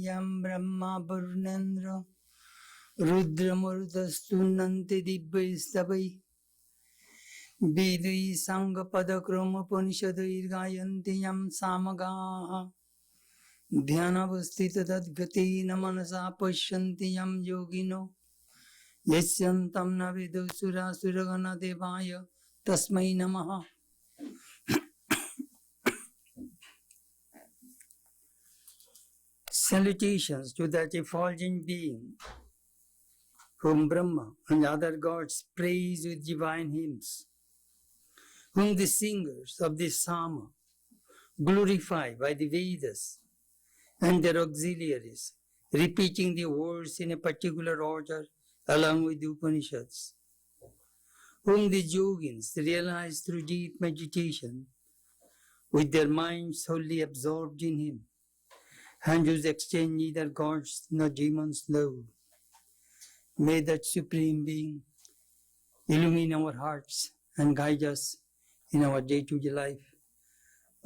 Yam Brahma Varunendra Rudramurtastu Nanti Dibbaistavai Vidui Sangha Padakrama Panishadair Gayanti Yam Samagaha Dhyanavastita Tadgati Namanasa Pashyanti Yam Yogino Yasyantam Navidu Sura Suragana Devaya Tasmai Namaha. Salutations to that effulgent being whom Brahma and other gods praise with divine hymns, whom the singers of the Sama glorify by the Vedas and their auxiliaries, repeating the words in a particular order along with the Upanishads, whom the yogins realize through deep meditation with their minds wholly absorbed in Him, and whose exchange neither gods nor demons know. May that Supreme Being illumine our hearts and guide us in our day-to-day life.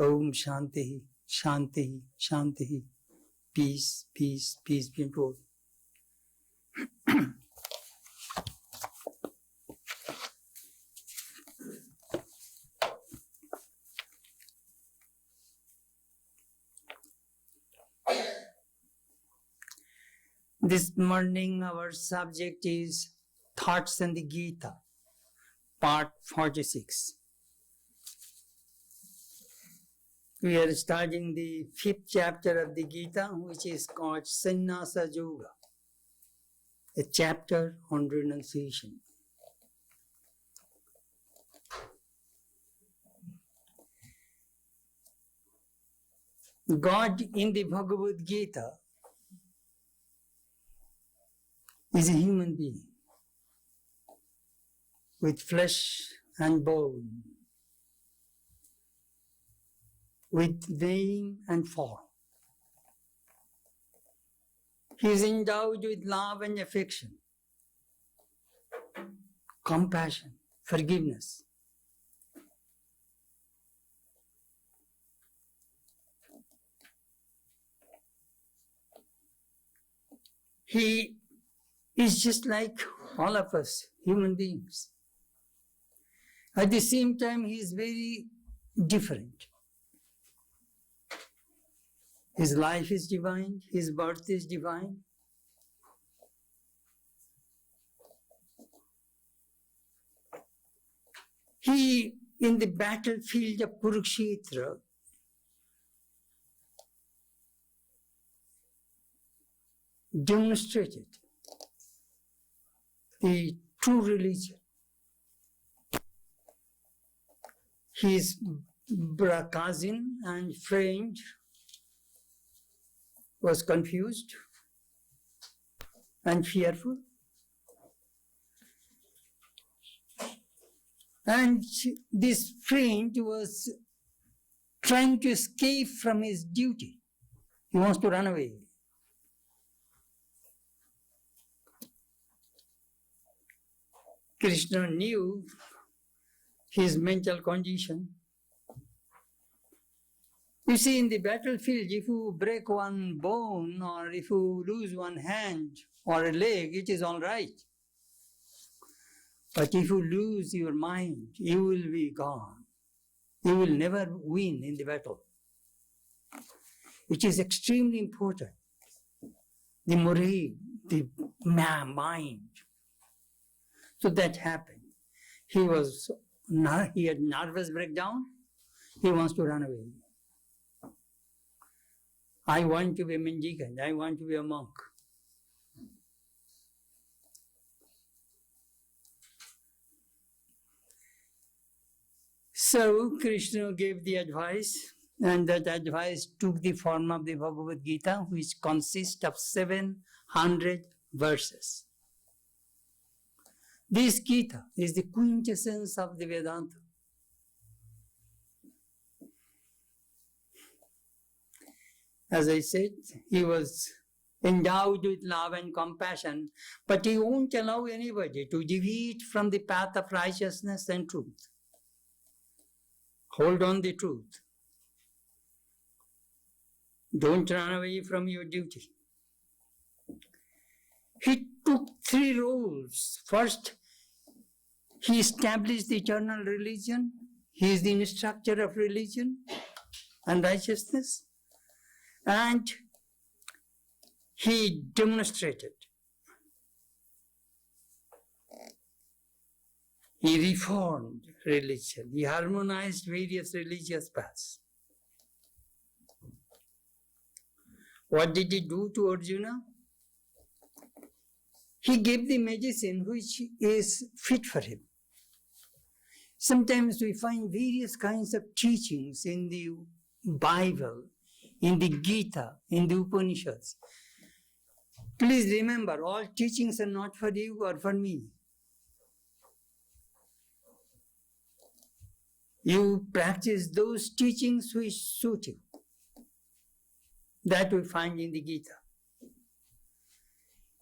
Om Shanti, Shanti, Shanti. Peace, peace, peace be unto all. This morning our subject is Thoughts on the Gita, part 46. We are studying the 5th chapter of the Gita, which is called Sannyasa Yoga, a chapter on renunciation. God in the Bhagavad Gita is a human being with flesh and bone, with name and form. He is endowed with love and affection, compassion, forgiveness. He is just like all of us, human beings. At the same time, he is very different. His life is divine, his birth is divine. He, in the battlefield of Kurukshetra, demonstrated the true religion. His cousin and friend was confused and fearful. And this friend was trying to escape from his duty. He wants to run away. Krishna knew his mental condition. You see, in the battlefield, if you break one bone or if you lose one hand or a leg, it is all right. But if you lose your mind, you will be gone. You will never win in the battle. It is extremely important. The morale, the mind. So that happened. He had nervous breakdown. He wants to run away. I want to be a mendicant. I want to be a monk. So Krishna gave the advice, and that advice took the form of the Bhagavad Gita, which consists of 700 verses. This Gita is the quintessence of the Vedanta. As I said, he was endowed with love and compassion, but he won't allow anybody to deviate from the path of righteousness and truth. Hold on the truth. Don't run away from your duty. He took 3 roles. First, he established the eternal religion. He is the instructor of religion and righteousness. And he demonstrated. He reformed religion. He harmonized various religious paths. What did he do to Arjuna? He gave the medicine which is fit for him. Sometimes we find various kinds of teachings in the Bible, in the Gita, in the Upanishads. Please remember, all teachings are not for you or for me. You practice those teachings which suit you. That we find in the Gita.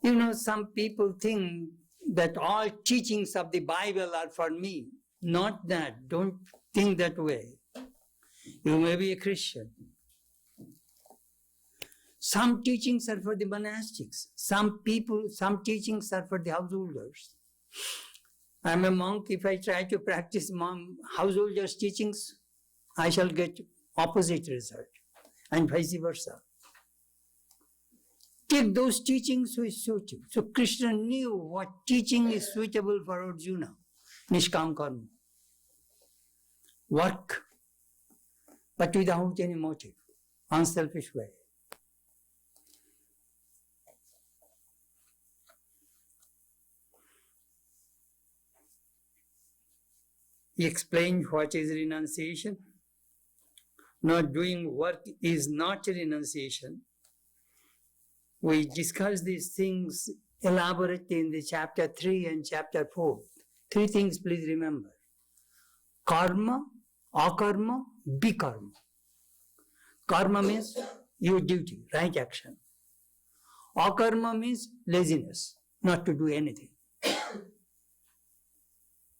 You know, some people think that all teachings of the Bible are for me. Not that. Don't think that way. You may be a Christian. Some teachings are for the monastics. Some teachings are for the householders. I'm a monk. If I try to practice householders' teachings, I shall get opposite result, and vice versa. Take those teachings which suit you. So Krishna knew what teaching is suitable for Arjuna. Nishkam karma. Work, but without any motive. Unselfish way. He explained what is renunciation. Not doing work is not renunciation. We discussed these things elaborately in the chapter 3 and chapter 4. 3 things please remember. Karma, akarma, bikarma. Karma means your duty, right action. Akarma means laziness, not to do anything.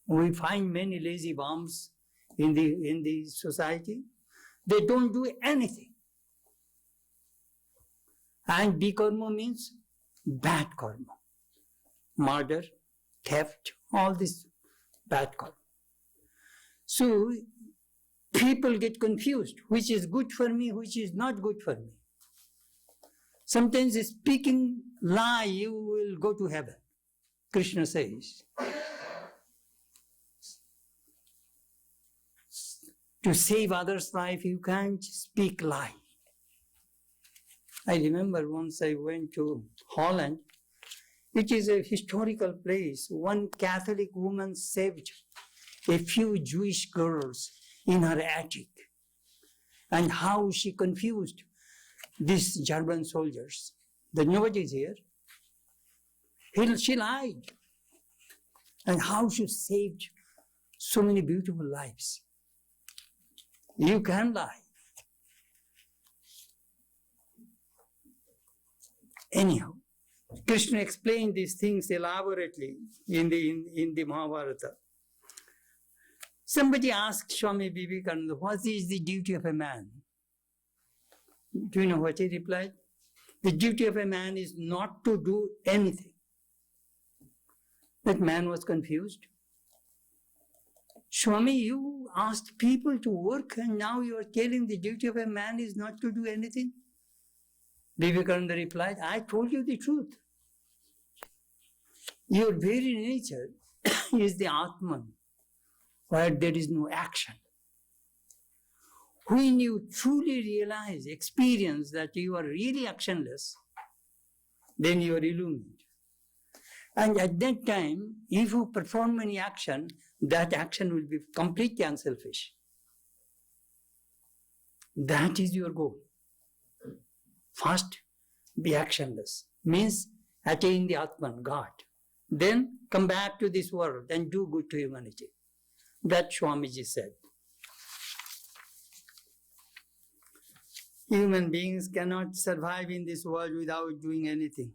We find many lazy bums in the society. They don't do anything. And bikarma means bad karma. Murder, theft, all this bad karma. So people get confused. Which is good for me, which is not good for me. Sometimes speaking lie, you will go to heaven. Krishna says. To save others' life, you can't speak lie. I remember once I went to Holland, which is a historical place. One Catholic woman saved a few Jewish girls in her attic. And how she confused these German soldiers. That nobody is here. She lied. And how she saved so many beautiful lives. You can lie. Anyhow, Krishna explained these things elaborately in the Mahabharata. Somebody asked Swami Vivekananda, what is the duty of a man? Do you know what he replied? The duty of a man is not to do anything. That man was confused. Swami, you asked people to work and now you are telling the duty of a man is not to do anything? Vivekananda replied, I told you the truth. Your very nature is the Atman, where there is no action. When you truly realize, experience that you are really actionless, then you are illumined. And at that time, if you perform any action, that action will be completely unselfish. That is your goal. First, be actionless. Means attain the Atman, God. Then come back to this world and do good to humanity. That Swamiji said. Human beings cannot survive in this world without doing anything.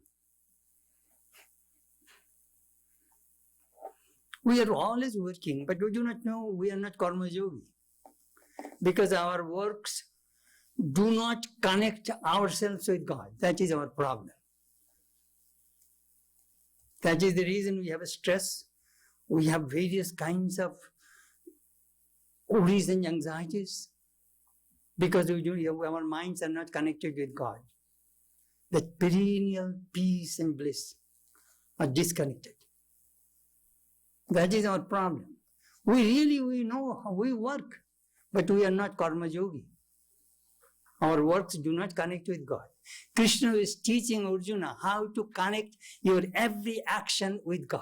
We are always working, but we do not know we are not karma yogi. because our works do not connect ourselves with God. That is our problem. That is the reason we have a stress. We have various kinds of worries and anxieties because our minds are not connected with God. That perennial peace and bliss are disconnected. That is our problem. We know how we work, but we are not karma yogi. Our works do not connect with God. Krishna is teaching Arjuna how to connect your every action with God.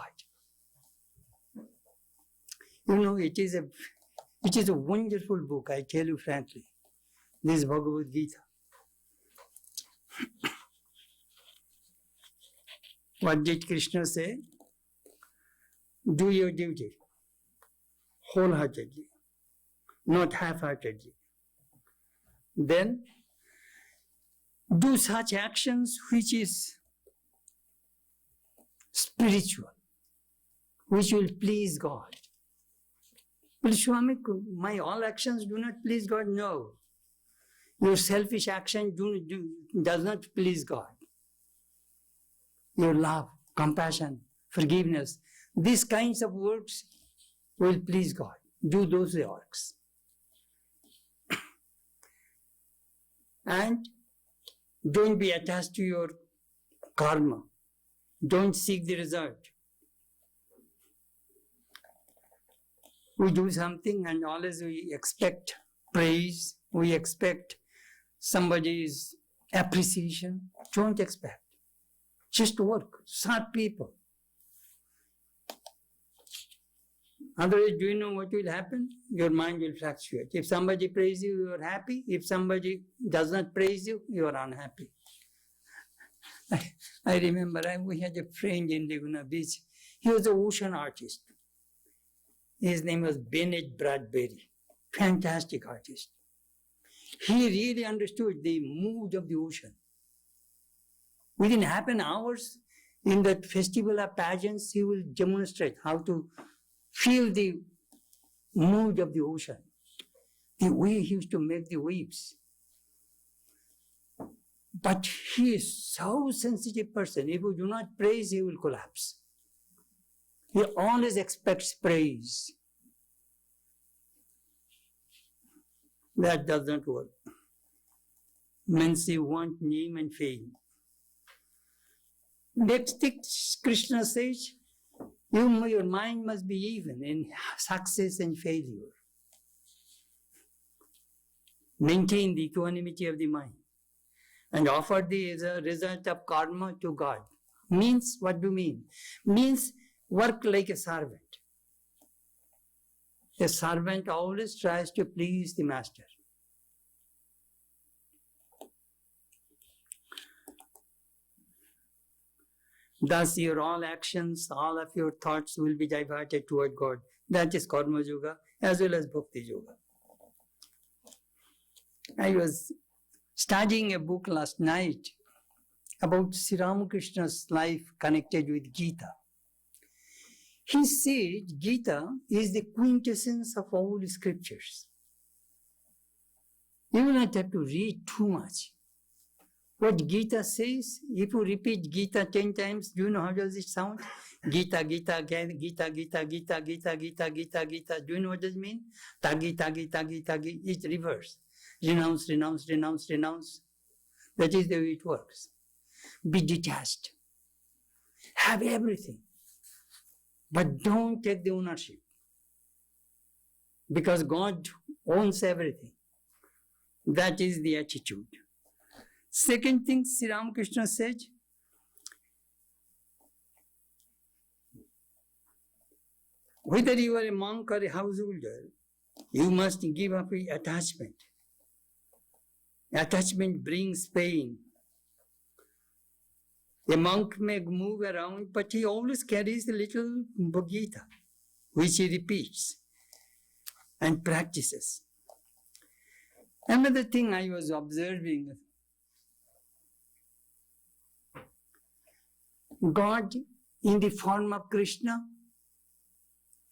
It is a wonderful book, I tell you frankly. This Bhagavad Gita. What did Krishna say? Do your duty wholeheartedly, not half-heartedly. Then do such actions which is spiritual, which will please God. Well, Swami, my all actions do not please God. No. Your selfish action does not please God. Your love, compassion, forgiveness, these kinds of works will please God. Do those works. And don't be attached to your karma. Don't seek the result. We do something and always we expect praise, we expect somebody's appreciation. Don't expect. Just work. Serve people. Otherwise, do you know what will happen? Your mind will fluctuate. If somebody praises you, you are happy. If somebody does not praise you, you are unhappy. I remember we had a friend in Laguna Beach. He was an ocean artist. His name was Bennett Bradbury. Fantastic artist. He really understood the mood of the ocean. Within half an hour, in that festival of pageants, he will demonstrate how to feel the mood of the ocean. The way he used to make the waves. But he is so sensitive person. If you do not praise, he will collapse. He always expects praise. That does not work. Means you want name and fame. Next thing Krishna says, your mind must be even in success and failure. Maintain the equanimity of the mind and offer the result of karma to God. Means, what do you mean? Means work like a servant. A servant always tries to please the master. Thus your all actions, all of your thoughts will be diverted toward God. That is Karma Yoga as well as Bhakti Yoga. I was studying a book last night about Sri Ramakrishna's life connected with Gita. He said Gita is the quintessence of all scriptures. You will not have to read too much. What Gita says, if you repeat Gita 10 times, do you know how does it sound? Gita, Gita, again, Gita, Gita, Gita, Gita, Gita, Gita, Gita. Do you know what does it mean? Tagi, Tagi, Tagi, Tagi. It's reverse. Renounce, renounce, renounce, renounce. That is the way it works. Be detached. Have everything. But don't take the ownership. Because God owns everything. That is the attitude. Second thing Sri Ramakrishna said, whether you are a monk or a householder, you must give up attachment. Attachment brings pain. A monk may move around, but he always carries a little Gita, which he repeats and practices. Another thing I was observing, God in the form of Krishna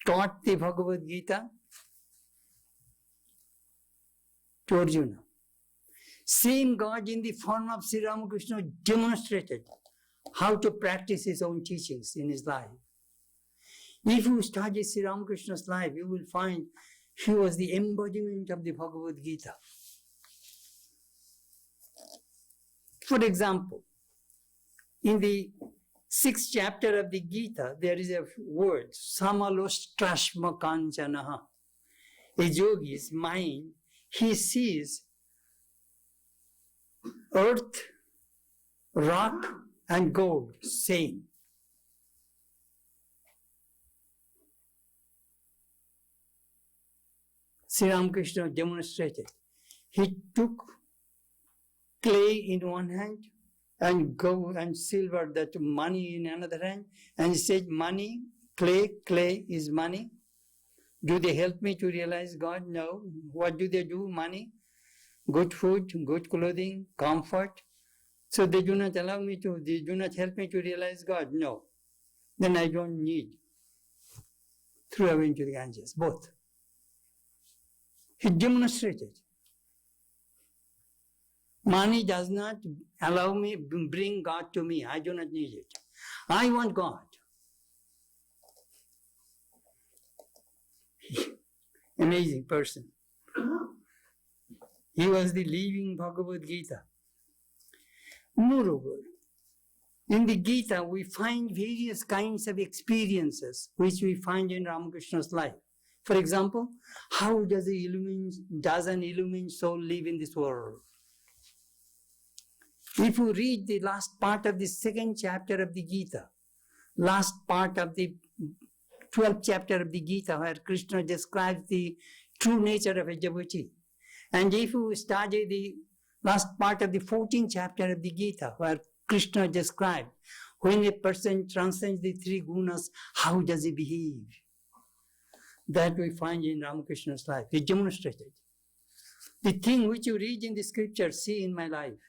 taught the Bhagavad Gita. to Arjuna. Same God in the form of Sri Ramakrishna demonstrated how to practice his own teachings in his life. If you study Sri Ramakrishna's life, you will find he was the embodiment of the Bhagavad Gita. For example, in the 6th chapter of the Gita, there is a word, samalostrashma kanchanaha. A yogi's mind, he sees earth, rock, and gold, same. Sri Ramakrishna demonstrated. He took clay in one hand and gold and silver, that money in another hand, and he said, money, clay is money. Do they help me to realize God? No. What do they do? Money, good food, good clothing, comfort. So they do not allow me to, they do not help me to realize God? No. Then I don't need. Threw away into the Ganges, both. He demonstrated. Money does not allow me, bring God to me. I do not need it. I want God. Amazing person. He was the living Bhagavad Gita. Moreover, in the Gita, we find various kinds of experiences which we find in Ramakrishna's life. For example, how does an illumined soul live in this world? If you read the last part of the 2nd chapter of the Gita, last part of the 12th chapter of the Gita, where Krishna describes the true nature of a devotee, and if you study the last part of the 14th chapter of the Gita, where Krishna described when a person transcends the 3 gunas, how does he behave? That we find in Ramakrishna's life. He demonstrated. The thing which you read in the scripture, see in my life.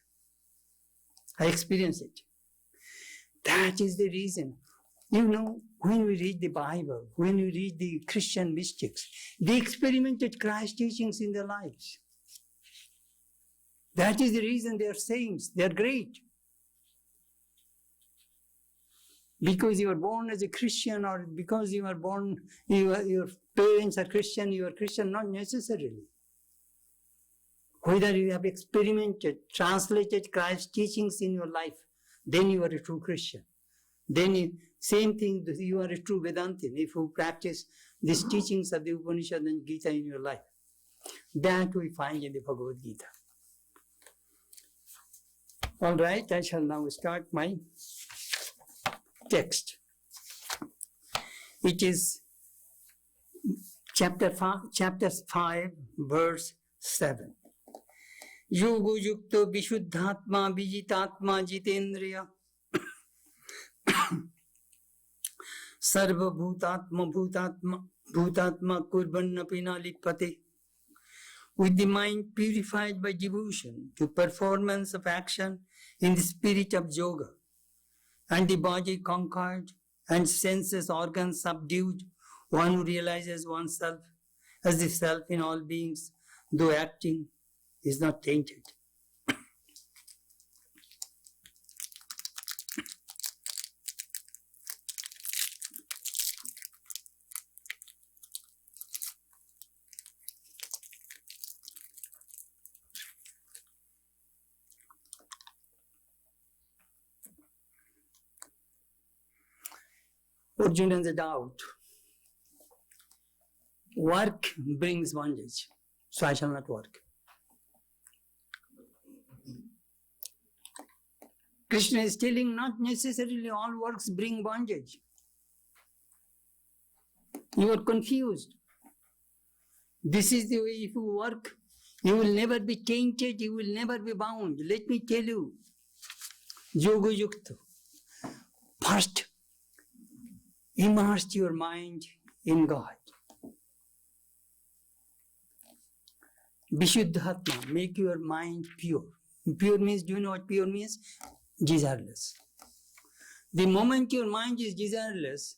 I experience it. That is the reason. You know, when we read the Bible, when we read the Christian mystics, they experimented Christ's teachings in their lives. That is the reason they are saints. They are great. Because you are born as a Christian, or because you are born, your parents are Christian, you are Christian, not necessarily. Whether you have experimented, translated Christ's teachings in your life, then you are a true Christian. Then same thing, you are a true Vedantin if you practice these teachings of the Upanishad and Gita in your life. That we find in the Bhagavad Gita. All right, I shall now start my text. It is chapter 5, verse 7. Yogo yukto vishuddhatma vijitatma jitendriya sarva bhutatma kurbannapi na lipate. With the mind purified by devotion to performance of action in the spirit of yoga, and the body conquered and senses organs subdued, one who realizes oneself as the self in all beings, though acting, is not tainted. Arjuna has a doubt. Work brings bondage, so I shall not work. Krishna is telling not necessarily all works bring bondage. You are confused. This is the way if you work, you will never be tainted, you will never be bound. Let me tell you, Yoga Yukta. First, immerse your mind in God. Vishuddhatma, make your mind pure. Pure means, do you know what pure means? Desireless. The moment your mind is desireless,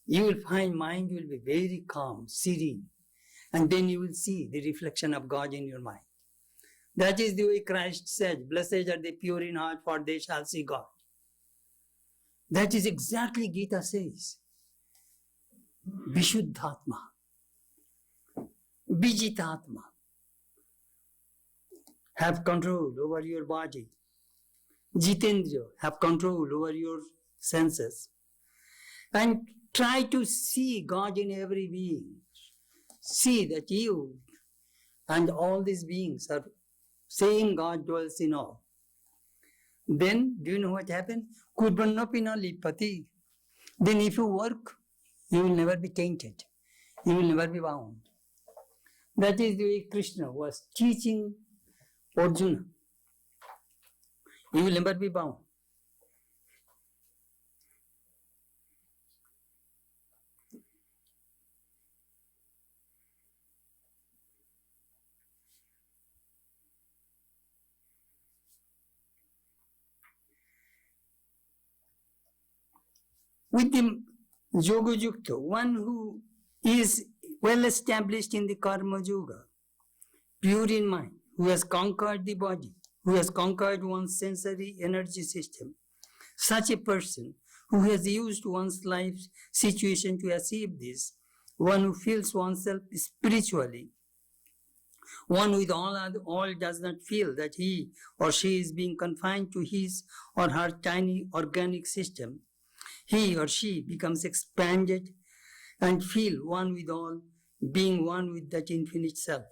you will find mind will be very calm, serene. And then you will see the reflection of God in your mind. That is the way Christ said, blessed are the pure in heart, for they shall see God. That is exactly Gita says. Vishuddhatma, Vijitatma. Have control over your body. Jitendriya, have control over your senses. And try to see God in every being. See that you and all these beings are same God dwells in all. Then, do you know what happened? Kurbannapina lipati. Then if you work, you will never be tainted. You will never be bound. That is the way Krishna was teaching Arjuna. You will never be bound. With the Yoga Yukta, one who is well established in the Karma Yoga, pure in mind, who has conquered the body, who has conquered one's sensory energy system, such a person who has used one's life situation to achieve this, one who feels oneself spiritually, one with all does not feel that he or she is being confined to his or her tiny organic system, he or she becomes expanded and feel one with all, being one with that infinite self.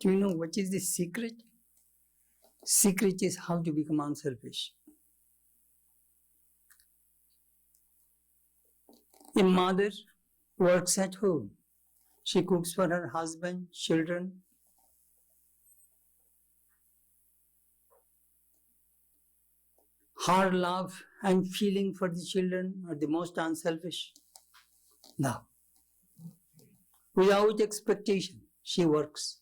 Do you know what is the secret? Secret is how to become unselfish. A mother works at home. She cooks for her husband, children. Her love and feeling for the children are the most unselfish love. Without expectation, she works.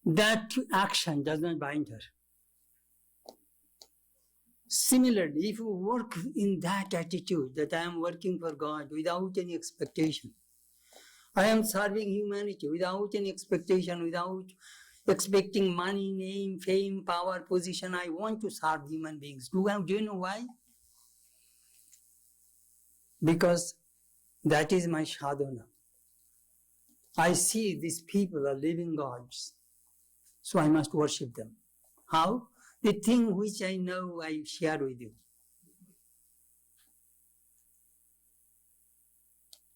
That action does not bind her. Similarly, if you work in that attitude that I am working for God without any expectation, I am serving humanity without any expectation, without expecting money, name, fame, power, position, I want to serve human beings. Do you know why? Because that is my sadhana. I see these people are living gods, so I must worship them. How? The thing which I know I share with you.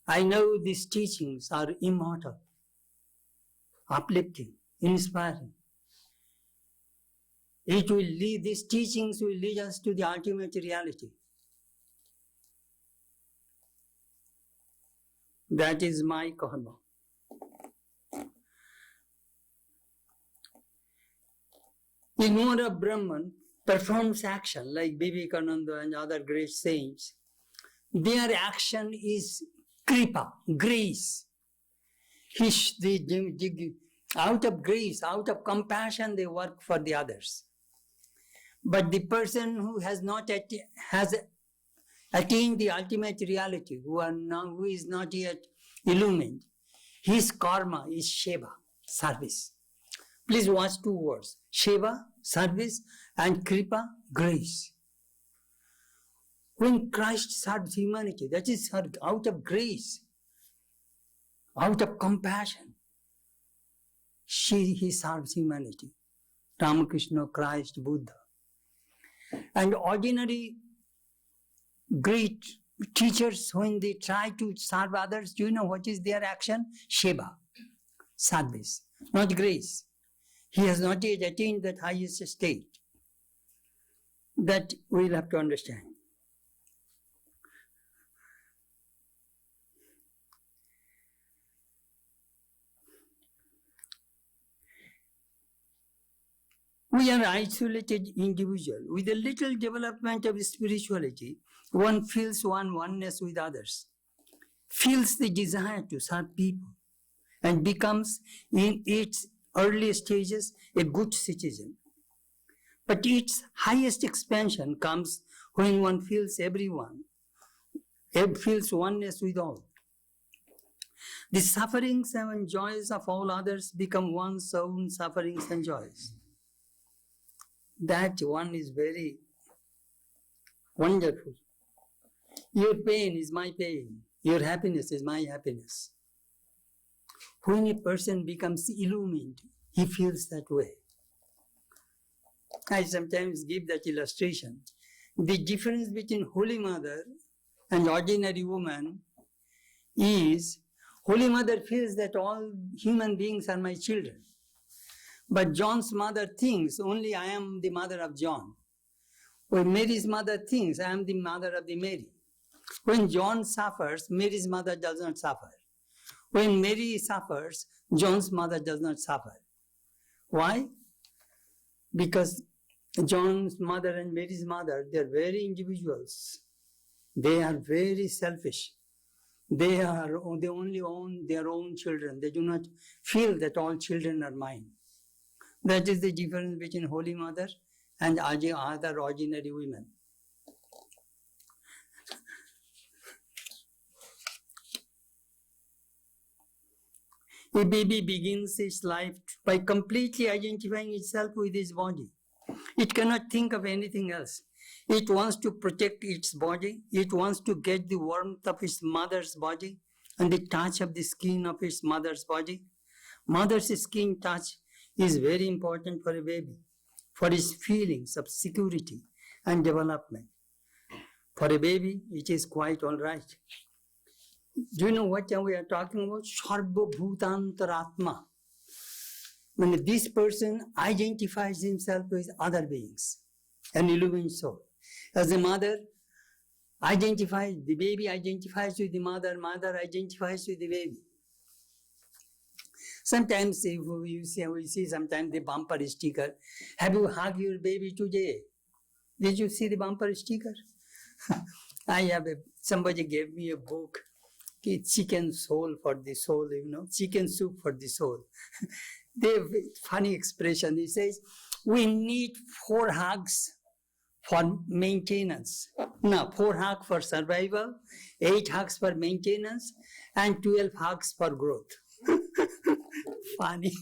I know these teachings are immortal, uplifting, inspiring. These teachings will lead us to the ultimate reality. That is my karma. Ignore Brahman performs action like Vivekananda and other great saints. Their action is kripa, grace. Out of grace, out of compassion, they work for the others. But the person who has attained the ultimate reality, who is not yet illumined, his karma is seva, service. Please watch two words, seva, service, and kripa, grace. When Christ serves humanity, that is out of grace, out of compassion, he serves humanity. Ramakrishna, Christ, Buddha. And ordinary great teachers, when they try to serve others, do you know what is their action? Seva, service, not grace. He has not yet attained that highest state. That we'll have to understand. We are isolated individuals. With a little development of spirituality, one feels oneness with others, feels the desire to serve people, and becomes in its early stages a good citizen. But its highest expansion comes when one feels everyone, feels oneness with all. The sufferings and joys of all others become one's own sufferings and joys. That one is very wonderful. Your pain is my pain. Your happiness is my happiness. When a person becomes illumined, he feels that way. I sometimes give that illustration. The difference between Holy Mother and ordinary woman is Holy Mother feels that all human beings are my children. But John's mother thinks only I am the mother of John. When Mary's mother thinks I am the mother of the Mary. When John suffers, Mary's mother does not suffer. When Mary suffers, John's mother does not suffer. Why? Because John's mother and Mary's mother, they are very individuals. They are very selfish. They only own their own children. They do not feel that all children are mine. That is the difference between Holy Mother and other ordinary women. A baby begins its life by completely identifying itself with its body. It cannot think of anything else. It wants to protect its body. It wants to get the warmth of its mother's body and the touch of the skin of its mother's body. Mother's skin touch is very important for a baby, for its feelings of security and development. For a baby, it is quite all right. Do you know what we are talking about? Sarva Bhutantaratma. When this person identifies himself with other beings, an illumined soul. As the mother identifies, the baby identifies with the mother, mother identifies with the baby. Sometimes if we see sometimes the bumper sticker, have you hugged your baby today? Did you see the bumper sticker? Somebody gave me a book, chicken soul for the soul, chicken soup for the soul. They have a funny expression. He says, we need 4 hugs for maintenance. No, 4 hugs for survival, 8 hugs for maintenance, and 12 hugs for growth. Funny.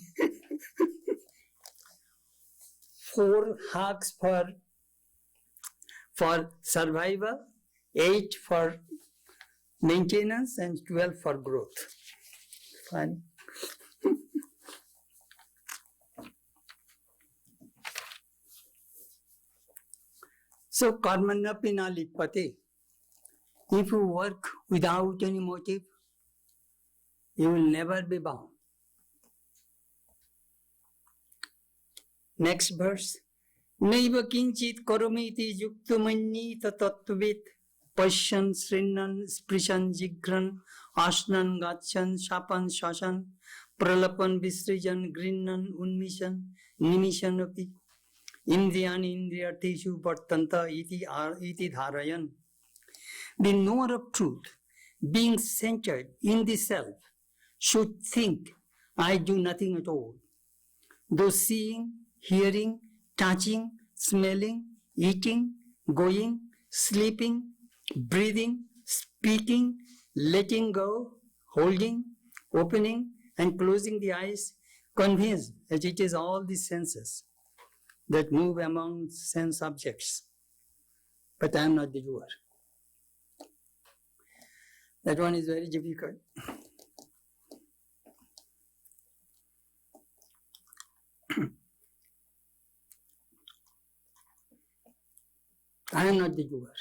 4 hugs for survival, 8 for maintenance, and 12 for growth. Funny. So, karmana pina lipate. If you work without any motive, you will never be bound. Next verse. Naiva kinchit karomiti yuktamani tatattvit pasyan srinnan sprishan jigran ashnan gachan shapan shashan pralapan visrijan grinnan unmishan nimishan api indriyani indriyarteshu vartanta iti dharayan. The knower of truth, being centered in the self, should think, I do nothing at all. Though seeing, hearing, touching, smelling, eating, going, sleeping, breathing, speaking, letting go, holding, opening, and closing the eyes, convinced that it is all the senses that move among sense objects. But I am not the doer. That one is very difficult. I am not the doer.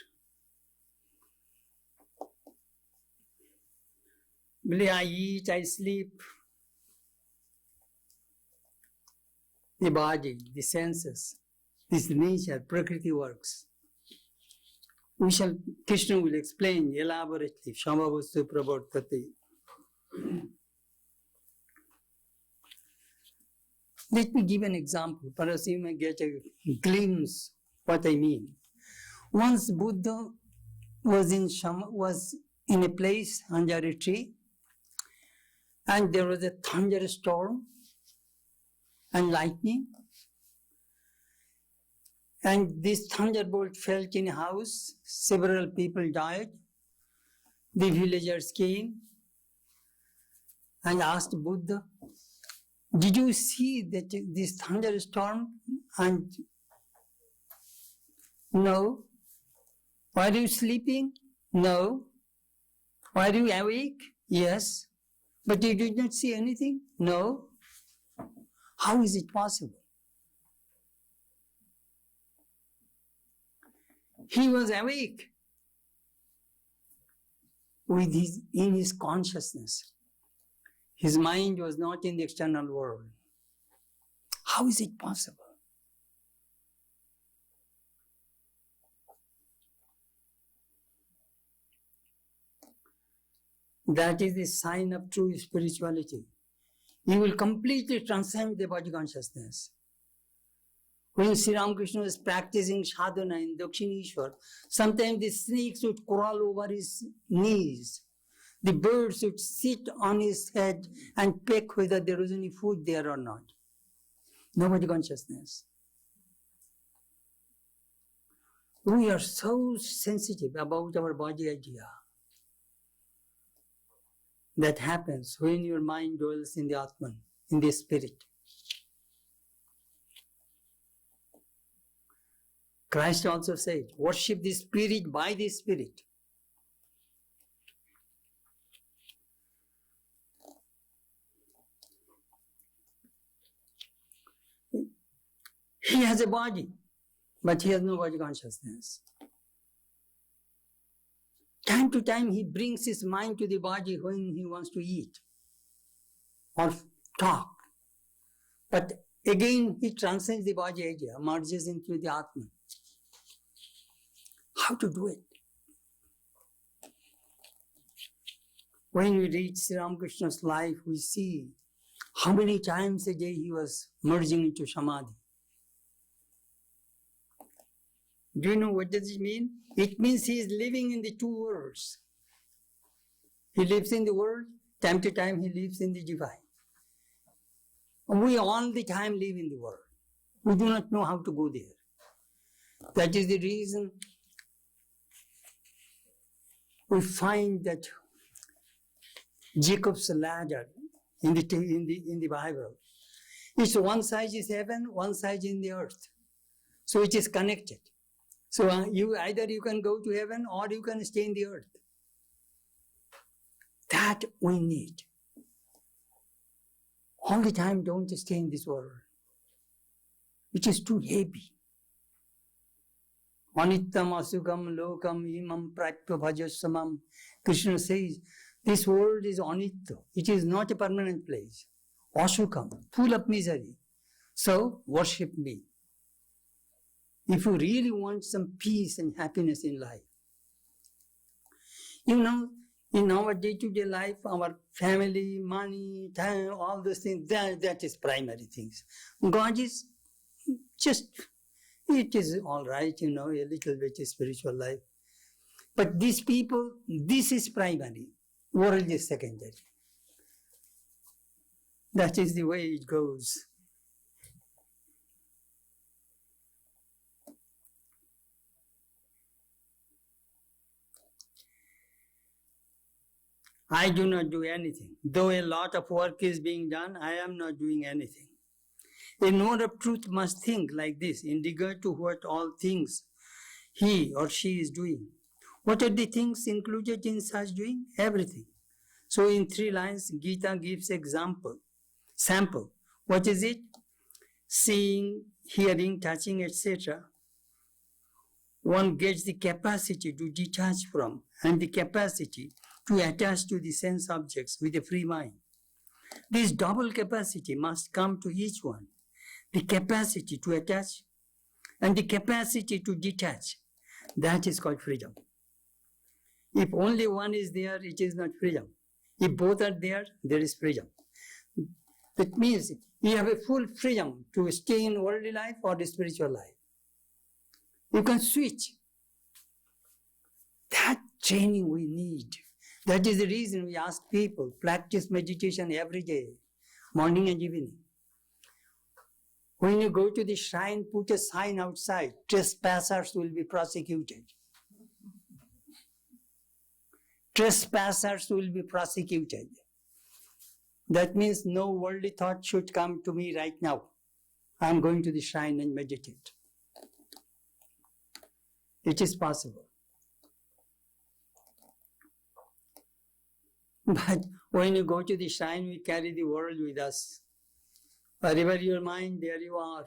I eat, I sleep. The body, the senses, this nature, Prakriti works. Krishna will explain elaborately. Shamavastu pravartate. Let me give an example. Perhaps you may get a glimpse what I mean. Once Buddha was in a place under a tree, and there was a thunderstorm and lightning, and this thunderbolt fell in a house. Several people died. The villagers came and asked Buddha, "Did you see that this thunderstorm?" And no. "Were you sleeping?" No. "Were you awake?" Yes. "But you did not see anything?" No. How is it possible? He was awake in his consciousness. His mind was not in the external world. How is it possible? That is the sign of true spirituality. You will completely transcend the body consciousness. When Sri Ramakrishna was practicing sadhana in Dakshineshwar, sometimes the snakes would crawl over his knees. The birds would sit on his head and peck whether there was any food there or not. No body consciousness. We are so sensitive about our body idea. That happens when your mind dwells in the Atman, in the spirit. Christ also said, worship the spirit by the spirit. He has a body, but he has no body consciousness. Time to time, he brings his mind to the body when he wants to eat or talk. But again, he transcends the body idea, merges into the Atman. How to do it? When we read Sri Ramakrishna's life, we see how many times a day he was merging into Samadhi. Do you know what does it mean? It means he is living in the two worlds. He lives in the world, time to time he lives in the divine. We all the time live in the world. We do not know how to go there. That is the reason we find that Jacob's ladder in the Bible. It's one side is heaven, one side in the earth. So it is connected. So either you can go to heaven or you can stay in the earth. That we need. All the time, don't stay in this world. It is too heavy. Anittam asukam lokam imam pratya bhajasamam. Krishna says, this world is anitya. It is not a permanent place. Asukam, full of misery. So, worship me. If you really want some peace and happiness in life. You know, in our day-to-day life, our family, money, time, all those things, that is primary things. God is just, it is all right, you know, a little bit of spiritual life. But these people, this is primary. World is secondary. That is the way it goes. I do not do anything. Though a lot of work is being done, I am not doing anything. A knower of truth must think like this in regard to what all things he or she is doing. What are the things included in such doing? Everything. So in 3 lines, Gita gives sample. What is it? Seeing, hearing, touching, etc. One gets the capacity to detach from and the capacity to attach to the sense objects with a free mind. This double capacity must come to each one. The capacity to attach and the capacity to detach. That is called freedom. If only one is there, it is not freedom. If both are there, there is freedom. That means you have a full freedom to stay in worldly life or the spiritual life. You can switch. That training we need. That is the reason we ask people, practice meditation every day, morning and evening. When you go to the shrine, put a sign outside, trespassers will be prosecuted. Trespassers will be prosecuted. That means no worldly thought should come to me right now. I am going to the shrine and meditate. It is possible. But when you go to the shrine, we carry the world with us. Wherever your mind, there you are.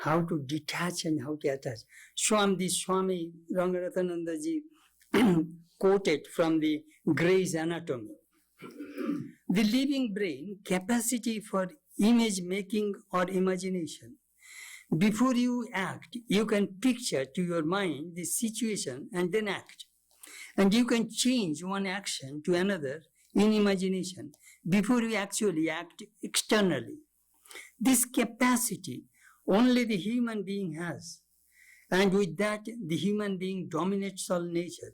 How to detach and how to attach. Swami Rangaratananda ji quoted from the Gray's Anatomy. The living brain, capacity for image making or imagination. Before you act, you can picture to your mind the situation and then act. And you can change one action to another in imagination before you actually act externally. This capacity only the human being has. And with that, the human being dominates all nature.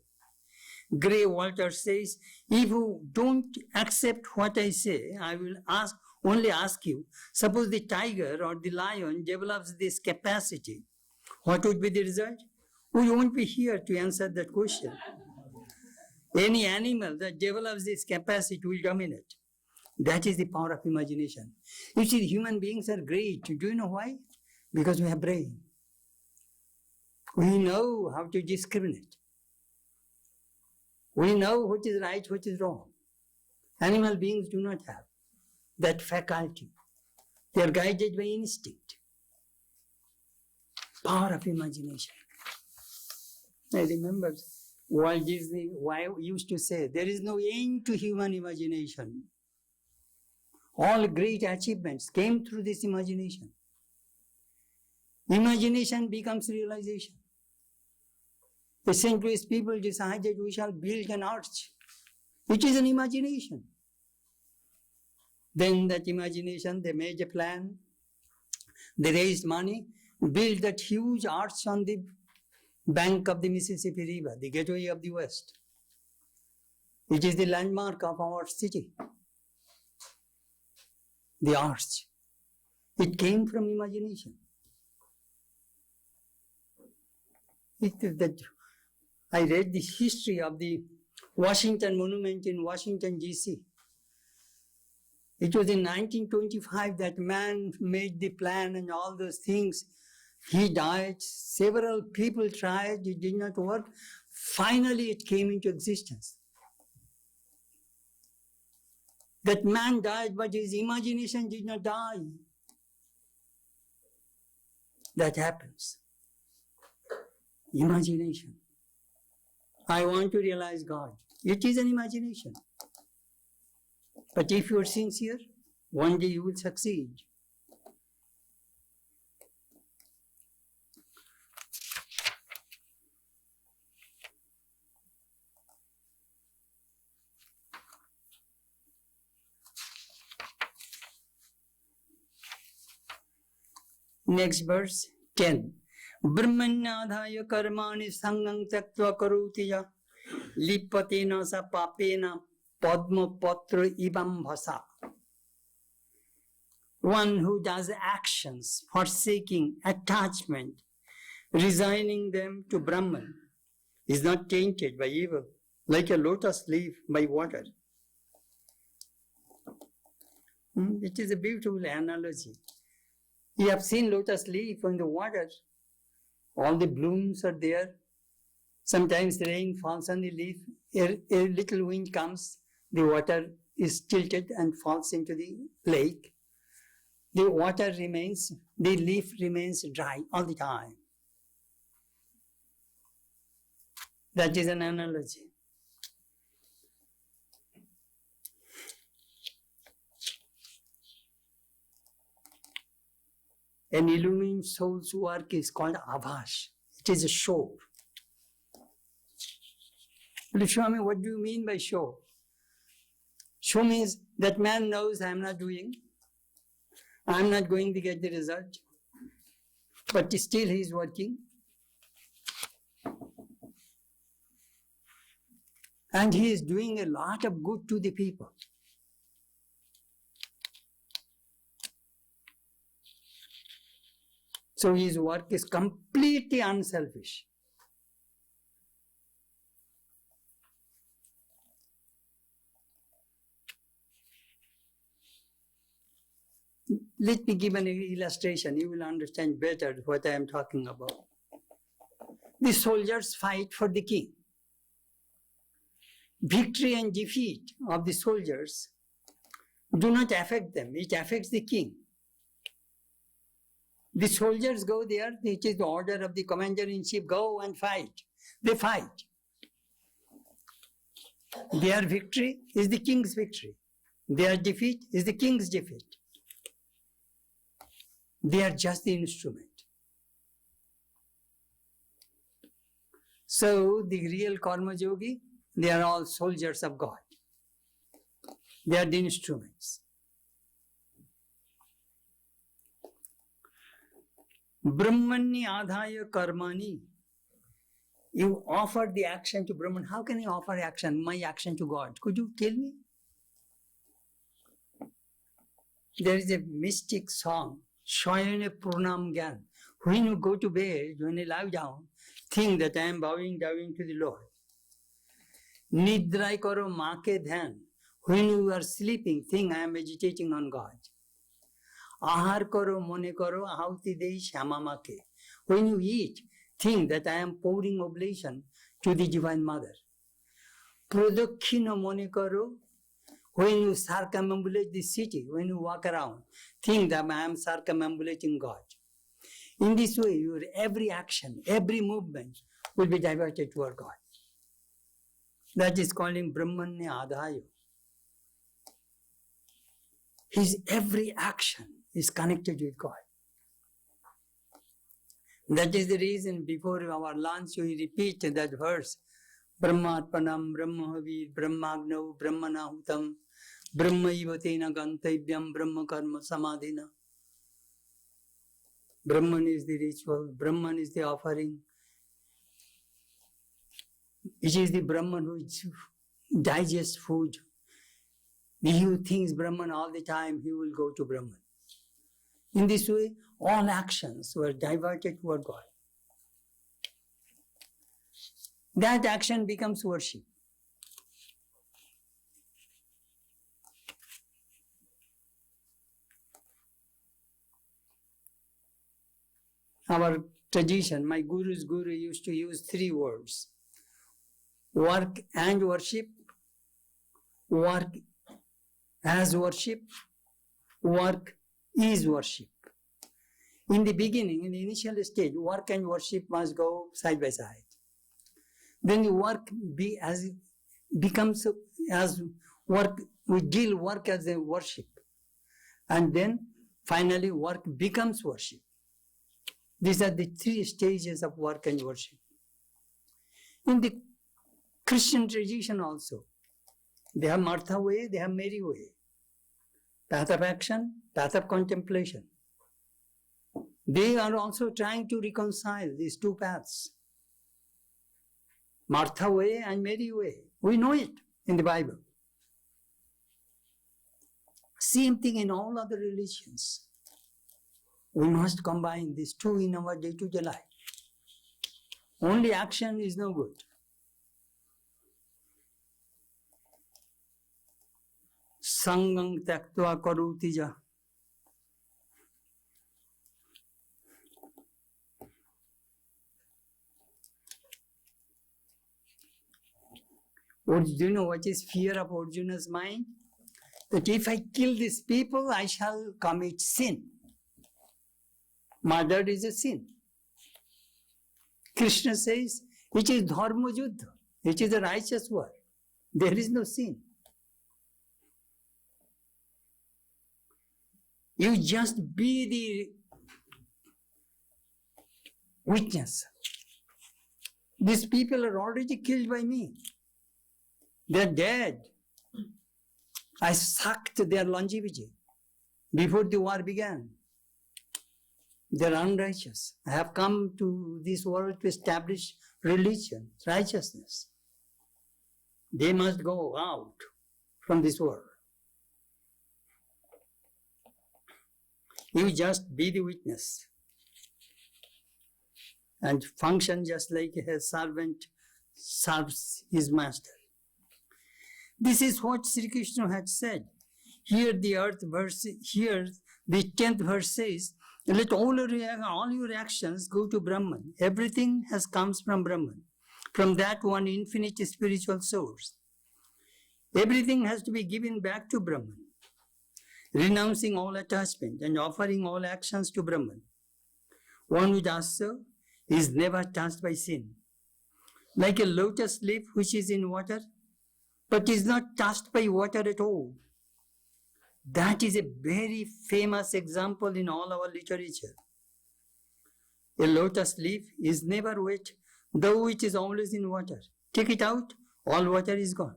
Gray Walter says, if you don't accept what I say, I will only ask you, suppose the tiger or the lion develops this capacity, what would be the result? We won't be here to answer that question. Any animal that develops this capacity will dominate. That is the power of imagination. You see, human beings are great. Do you know why? Because we have brain. We know how to discriminate. We know what is right, what is wrong. Animal beings do not have that faculty. They are guided by instinct. Power of imagination. I remember Walt Disney used to say, there is no end to human imagination. All great achievements came through this imagination. Imagination becomes realization. The St. Louis people decided we shall build an arch. It is an imagination. Then that imagination, they made a plan. They raised money, built that huge arch on the bank of the Mississippi River, the gateway of the West. It is the landmark of our city. The arch. It came from imagination. I read the history of the Washington Monument in Washington, D.C. It was in 1925 that man made the plan and all those things. He died. Several people tried. It did not work. Finally, it came into existence. That man died, but his imagination did not die. That happens. Imagination. I want to realize God. It is an imagination. But if you are sincere, one day you will succeed. Next verse, 10. Brahmanyadhaya karmani sangam tyaktva karoti ya lipatena sa papena padma patra ibam bhasa. One who does actions forsaking attachment, resigning them to Brahman, is not tainted by evil, like a lotus leaf by water. It is a beautiful analogy. You have seen lotus leaf in the water. All the blooms are there. Sometimes rain falls on the leaf. A little wind comes. The water is tilted and falls into the lake. The water remains, the leaf remains dry all the time. That is an analogy. An illumined soul's work is called abhash. It is a show. But Swami, what do you mean by show? Show means that man knows I am not doing. I am not going to get the result. But still he is working. And he is doing a lot of good to the people. So his work is completely unselfish. Let me give an illustration. You will understand better what I am talking about. The soldiers fight for the king. Victory and defeat of the soldiers do not affect them. It affects the king. The soldiers go there, it is the order of the commander-in-chief, go and fight. They fight. Their victory is the king's victory. Their defeat is the king's defeat. They are just the instrument. So the real karma yogi, they are all soldiers of God. They are the instruments. Brahmani adhaya karmani. You offer the action to Brahman. How can you offer action, my action to God? Could you tell me? There is a mystic song, Shayane Purnam Gyan. When you go to bed, when you lie down, think that I am bowing down to the Lord. Nidrai karo maake dhyan. When you are sleeping, think I am meditating on God. Ahar karo mone karo ahuti dei shama make. When you eat, think that I am pouring oblation to the Divine Mother. Pradakshina mone karo. When you circumambulate the city, when you walk around, think that I am circumambulating God. In this way, your every action, every movement will be diverted toward God. That is calling Brahmanya Adhaya. His every action is connected with God. That is the reason before our lunch we repeat that verse, Brahmarpanam, Brahmahavir, Brahmagnav, Brahmanahutam, Brahmaivatena Gantavyam, Brahma Karma Samadhina. Brahman is the ritual, Brahman is the offering. It is the Brahman who digests food. He who thinks Brahman all the time, he will go to Brahman. In this way, all actions were diverted toward God. That action becomes worship. Our tradition, my guru's guru used to use 3 words. Work and worship, work as worship, work is worship. In the beginning, in the initial stage, work and worship must go side by side. Then the work becomes as work, we deal work as a worship. And then finally work becomes worship. These are the 3 stages of work and worship. In the Christian tradition also, they have Martha way, they have Mary way. Path of action, path of contemplation. They are also trying to reconcile these 2 paths. Martha way and Mary way. We know it in the Bible. Same thing in all other religions. We must combine these 2 in our day-to-day life. Only action is no good. Sangam tyaktva karutija. Do you know what is fear of Arjuna's mind? That if I kill these people, I shall commit sin. Murder is a sin. Krishna says, it is dharma yuddha. It is a righteous war. There is no sin. You just be witness. These people are already killed by me. They're dead. I sucked their longevity before the war began. They're unrighteous. I have come to this world to establish religion, righteousness. They must go out from this world. You just be the witness and function just like a servant serves his master. This is what Sri Krishna had said. Here the 10th verse says, let all your actions go to Brahman. Everything comes from Brahman, from that one infinite spiritual source. Everything has to be given back to Brahman, renouncing all attachment and offering all actions to Brahman. One who does so is never touched by sin. Like a lotus leaf which is in water, but is not touched by water at all. That is a very famous example in all our literature. A lotus leaf is never wet, though it is always in water. Take it out, all water is gone.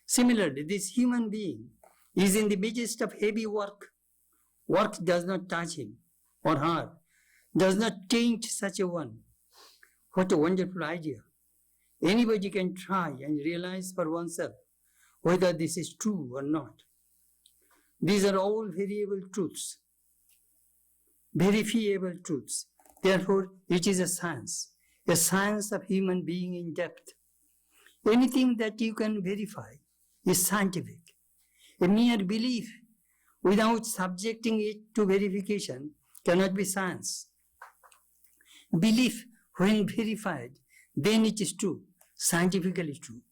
Similarly, this human being is in the midst of heavy work. Work does not touch him or her, does not taint such a one. What a wonderful idea. Anybody can try and realize for oneself whether this is true or not. These are all variable truths, verifiable truths. Therefore, it is a science of human being in depth. Anything that you can verify is scientific. A mere belief without subjecting it to verification cannot be science. Belief, when verified, then it is true, scientifically true.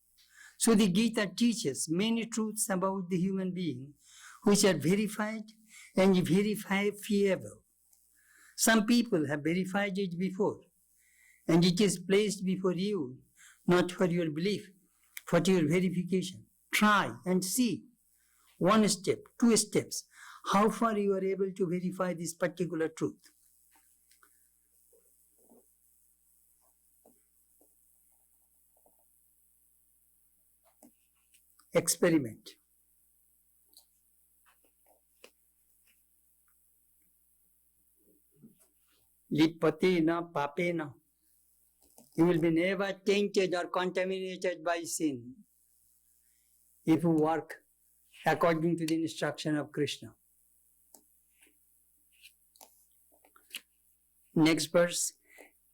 So the Gita teaches many truths about the human being which are verified and verifiable. Some people have verified it before, and it is placed before you, not for your belief, for your verification. Try and see, 1 step, 2 steps, how far you are able to verify this particular truth. Experiment. Lipatena papena. You will be never tainted or contaminated by sin if you work according to the instruction of Krishna. Next verse.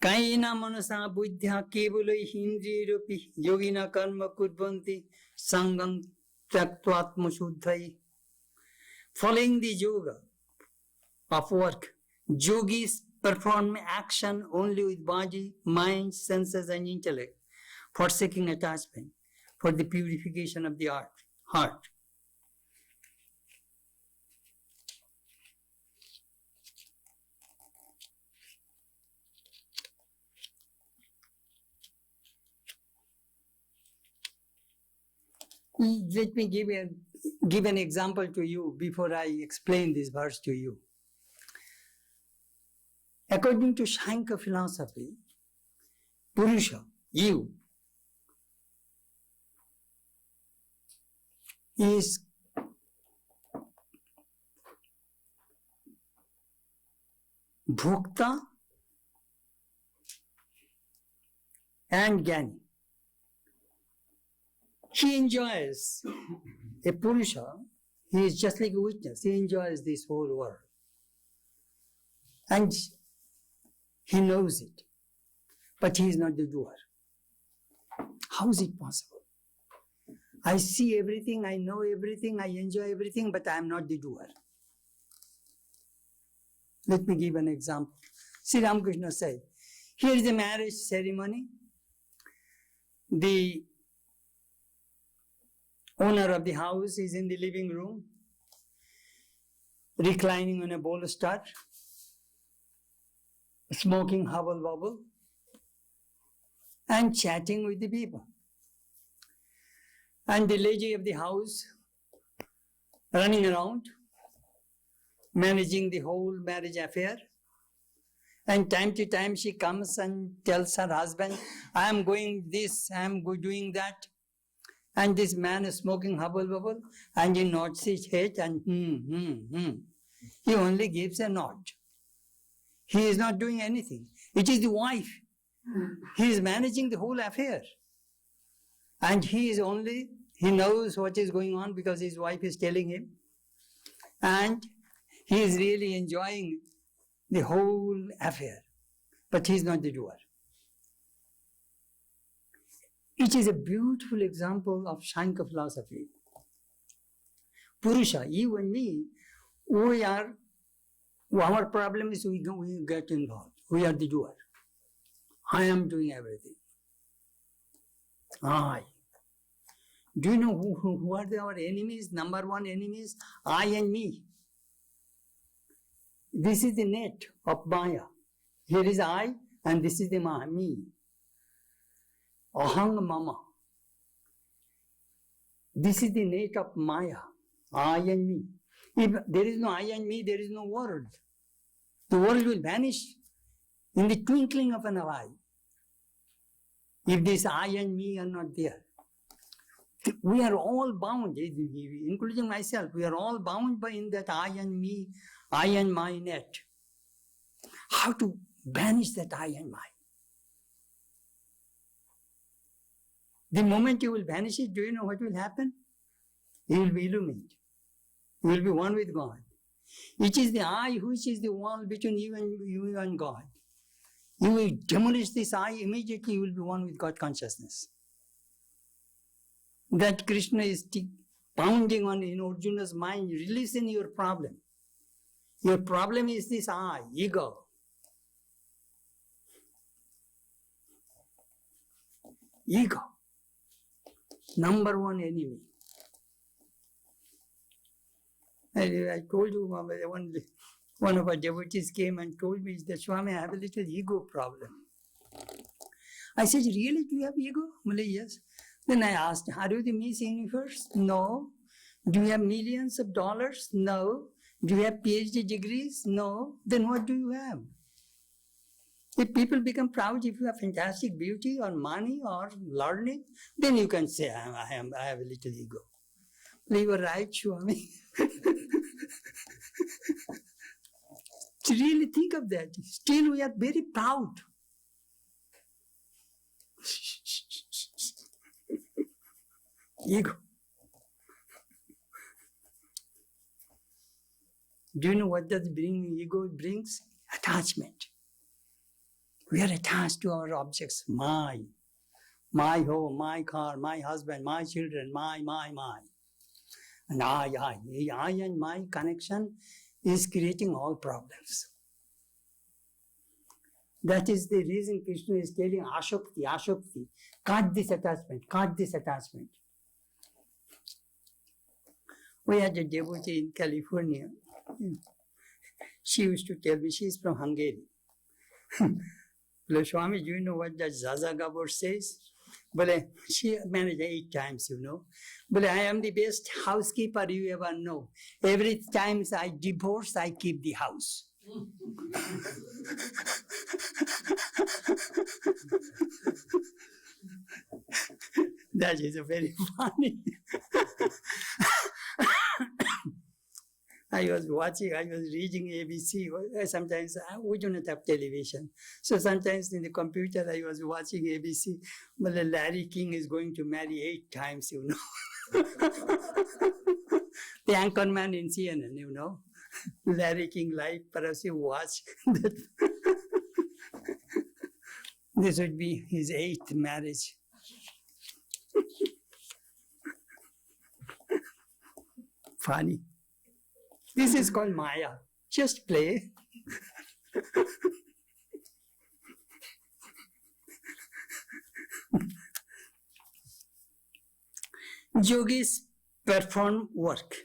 Kaina manasa buddhya kevalai hindriyaropi yogina karma kurvanti sangam tyaktvatma shuddhai. Following the yoga of work, yogis perform action only with body, mind, senses and intellect, forsaking attachment for the purification of the heart. Let me give an example to you before I explain this verse to you. According to Shankar philosophy, Purusha, you, is Bhokta and Jnani. He enjoys, a Purusha, he is just like a witness, he enjoys this whole world. And he knows it, but he is not the doer. How is it possible? I see everything, I know everything, I enjoy everything, but I am not the doer. Let me give an example. Sri Ramakrishna said, here is a marriage ceremony. The owner of the house is in the living room, reclining on a bolster, smoking hubble bubble, and chatting with the people. And the lady of the house running around, managing the whole marriage affair, And time to time she comes and tells her husband, I am going this, I am doing that. And this man is smoking hubble bubble, and he nods his head and He only gives a nod. He is not doing anything. It is the wife. He is managing the whole affair. And he knows what is going on because his wife is telling him. And he is really enjoying the whole affair. But he is not the doer. It is a beautiful example of Shankar philosophy. Purusha, you and me, our problem is we get involved. We are the doer. I am doing everything. I. Do you know who are our enemies? Number one enemies? I and me. This is the net of Maya. Here is I, and this is the me. Ahang mama. This is the net of Maya. I and me. If there is no I and me, there is no world. The world will vanish in the twinkling of an eye. If this I and me are not there. We are all bound, including myself, we are all bound by in that I and me, I and my net. How to banish that I and my? The moment you will banish it, do you know what will happen? You will be illuminated. You will be one with God. It is the I which is the wall between you and God. You will demolish this I, immediately you will be one with God consciousness. That Krishna is pounding on in Arjuna's mind, releasing your problem. Your problem is this I, ego. Ego. Number one enemy. I told you, one of our devotees came and told me that, Swami, I have a little ego problem. I said, really, do you have ego? Well, yes. Then I asked, are you the Miss Universe? No. Do you have millions of dollars? No. Do you have PhD degrees? No. Then what do you have? If people become proud, if you have fantastic beauty or money or learning, then you can say, I have a little ego. Well, you were right, Swami. To really think of that. Still, we are very proud. Ego. Do you know what does ego brings? Attachment. We are attached to our objects. My home, my car, my husband, my children, my. And I and my connection is creating all problems. That is the reason Krishna is telling Ashokti, cut this attachment. We had a devotee in California. She used to tell me, she is from Hungary. Swami, do you know what that Zaza Gabor says? But she married 8 times, But I am the best housekeeper you ever know. Every time I divorce, I keep the house. That is very funny. I was reading ABC. Sometimes we do not have television. So sometimes in the computer I was watching ABC. But Larry King is going to marry 8 times, The anchorman in CNN, Larry King live, perhaps you watch that. This would be his 8th marriage. Funny. This is called Maya. Just play. Yogis perform work,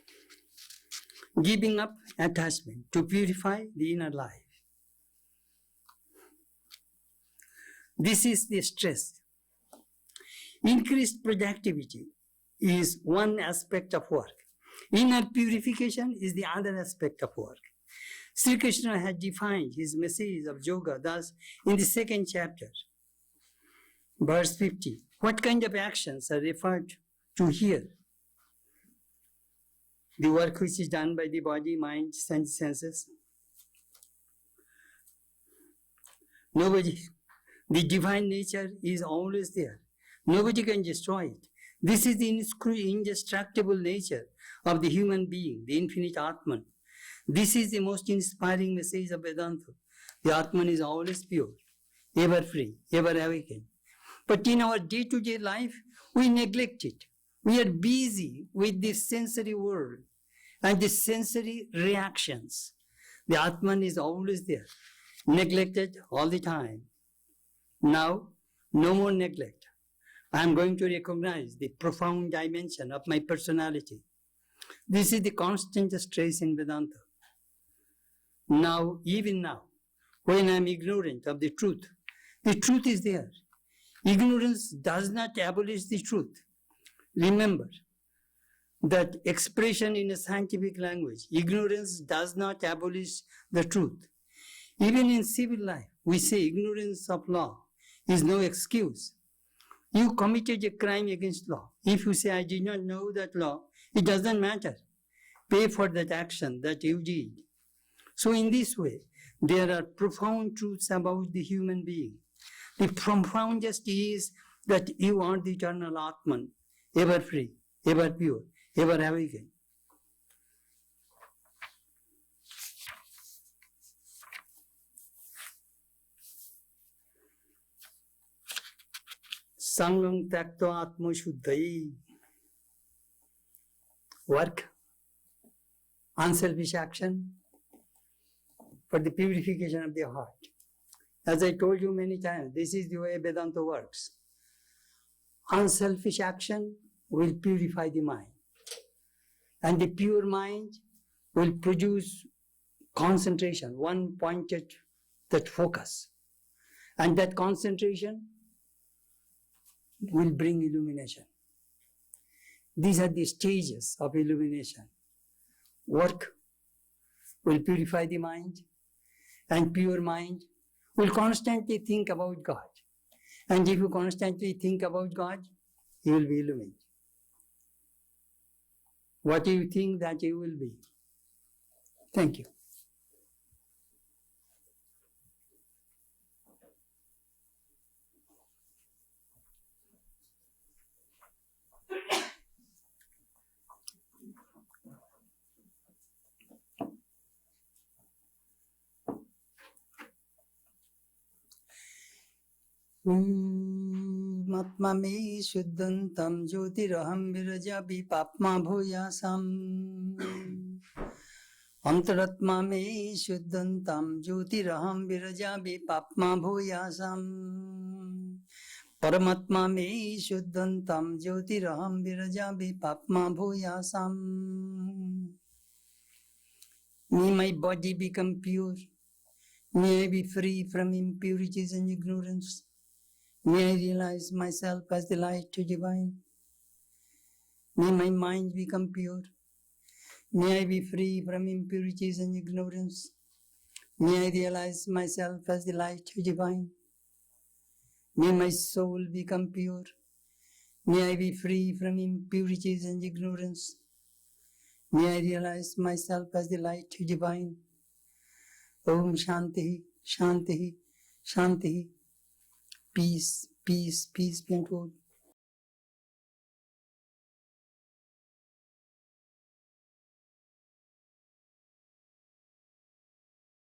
giving up attachment to purify the inner life. This is the stress. Increased productivity is one aspect of work. Inner purification is the other aspect of work. Sri Krishna had defined his message of yoga thus in the second chapter, verse 50. What kind of actions are referred to here? The work which is done by the body, mind, and senses. Nobody, the divine nature is always there. Nobody can destroy it. This is the indestructible nature of the human being, the infinite Atman. This is the most inspiring message of Vedanta. The Atman is always pure, ever free, ever awakened. But in our day-to-day life, we neglect it. We are busy with the sensory world and the sensory reactions. The Atman is always there, neglected all the time. Now, no more neglect. I am going to recognize the profound dimension of my personality. This is the constant stress in Vedanta. Now, even now, when I am ignorant of the truth is there. Ignorance does not abolish the truth. Remember that expression in a scientific language, ignorance does not abolish the truth. Even in civil life, we say ignorance of law is no excuse. You committed a crime against law. If you say, I did not know that law, it doesn't matter. Pay for that action that you did. So in this way, there are profound truths about the human being. The profoundest is that you are the eternal Atman, ever free, ever pure, ever awakened. Sangam Taktva Atma Shuddhai. Work, unselfish action for the purification of the heart. As I told you many times, this is the way Vedanta works. Unselfish action will purify the mind. And the pure mind will produce concentration, one-pointed, that focus. And that concentration will bring illumination. These are the stages of illumination. Work will purify the mind, and pure mind will constantly think about God. And if you constantly think about God, you will be illumined. What do you think that you will be? Thank you. Matma me shuddhantam jyotiraham virajabi papma bhuyasam. Antaratma me shuddhantam jyotiraham virajabi papma bhuyasam. Paramatma me shuddhantam jyotiraham virajabi papma bhuyasam. May my body become pure. May I be free from impurities and ignorance. May I realize myself as the light to divine. May my mind become pure. May I be free from impurities and ignorance. May I realize myself as the light to divine. May my soul become pure. May I be free from impurities and ignorance. May I realize myself as the light to divine. Om Shanti, Shanti, Shanti. Peace, peace, peace be unto all.